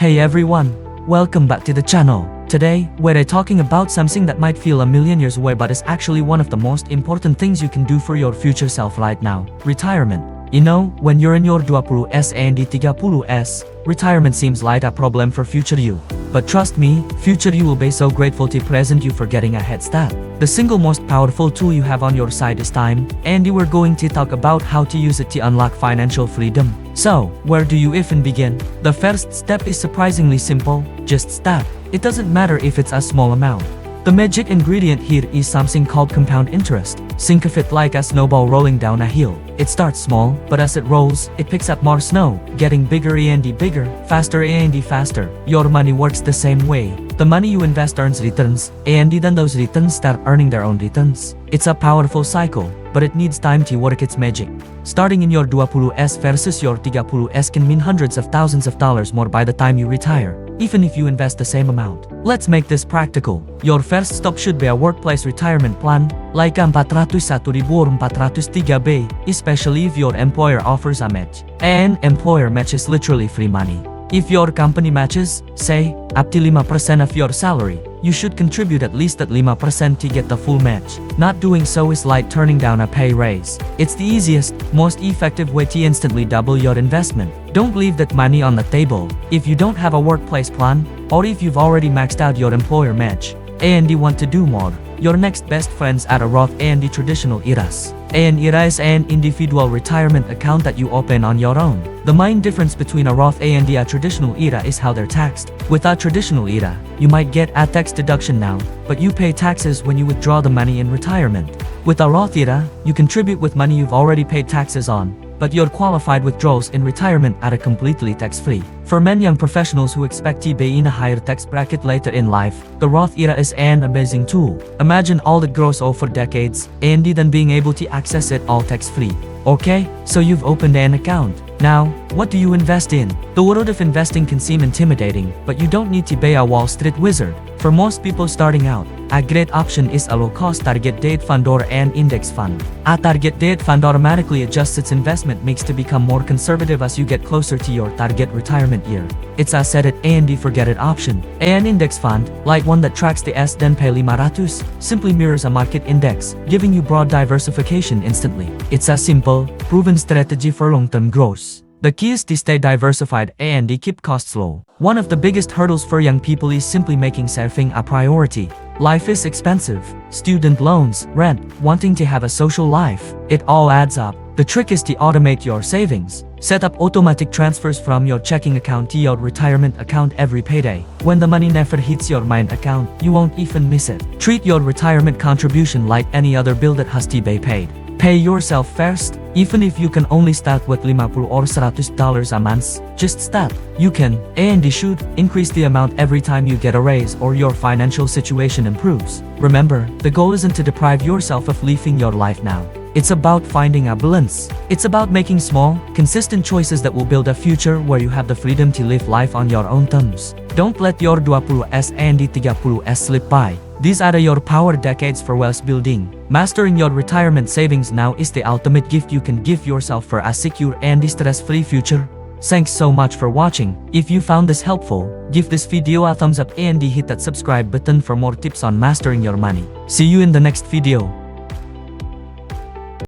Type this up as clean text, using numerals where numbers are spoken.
Hey everyone, welcome back to the channel. Today, we're talking about something that might feel a million years away but is actually one of the most important things you can do for your future self right now, retirement. You know, when you're in your 20s and 30s, retirement seems like a problem for future you. But trust me, future you will be so grateful to present you for getting a head start. The single most powerful tool you have on your side is time, and we're going to talk about how to use it to unlock financial freedom. So, where do you even begin? The first step is surprisingly simple, just start. It doesn't matter if it's a small amount. The magic ingredient here is something called compound interest. Think of it like a snowball rolling down a hill. It starts small, but as it rolls, it picks up more snow, getting bigger and bigger, faster and faster. Your money works the same way. The money you invest earns returns, and then those returns start earning their own returns. It's a powerful cycle, but it needs time to work its magic. Starting in your 20s versus your 30s can mean hundreds of thousands of dollars more by the time you retire, even if you invest the same amount. Let's make this practical. Your first stop should be a workplace retirement plan, like 401(403)B, especially if your employer offers a match. An employer match is literally free money. If your company matches, say, up to 5% of your salary, you should contribute at least at 5% to get the full match. Not doing so is like turning down a pay raise. It's the easiest, most effective way to instantly double your investment. Don't leave that money on the table. If you don't have a workplace plan, or if you've already maxed out your employer match, and you want to do more, your next best friends are a Roth and the traditional IRAs. An IRA is an individual retirement account that you open on your own. The main difference between a Roth and a traditional IRA is how they're taxed. With a traditional IRA, you might get a tax deduction now, but you pay taxes when you withdraw the money in retirement. With a Roth IRA, you contribute with money you've already paid taxes on, but your qualified withdrawals in retirement are completely tax-free. For many young professionals who expect to be in a higher tax bracket later in life, the Roth IRA is an amazing tool. Imagine all that grows over decades, and then being able to access it all tax-free. Okay, so you've opened an account. Now, what do you invest in? The world of investing can seem intimidating, but you don't need to be a Wall Street wizard. For most people starting out, a great option is a low-cost target date fund or an index fund. A target date fund automatically adjusts its investment mix to become more conservative as you get closer to your target retirement year. It's a set it and forget it option. An index fund, like one that tracks the S&P 500, simply mirrors a market index, giving you broad diversification instantly. It's a simple, proven strategy for long-term growth. The key is to stay diversified and keep costs low. One of the biggest hurdles for young people is simply making saving a priority. Life is expensive. Student loans, rent, wanting to have a social life. It all adds up. The trick is to automate your savings. Set up automatic transfers from your checking account to your retirement account every payday. When the money never hits your main account, you won't even miss it. Treat your retirement contribution like any other bill that has to be paid. Pay yourself first. Even if you can only start with 50 or $100 a month, just start. You can, and you should, increase the amount every time you get a raise or your financial situation improves. Remember, the goal isn't to deprive yourself of living your life now. It's about finding a balance. It's about making small, consistent choices that will build a future where you have the freedom to live life on your own terms. Don't let your 20s and 30s slip by. These are your power decades for wealth building. Mastering your retirement savings now is the ultimate gift you can give yourself for a secure and stress-free future. Thanks so much for watching. If you found this helpful, give this video a thumbs up and hit that subscribe button for more tips on mastering your money. See you in the next video.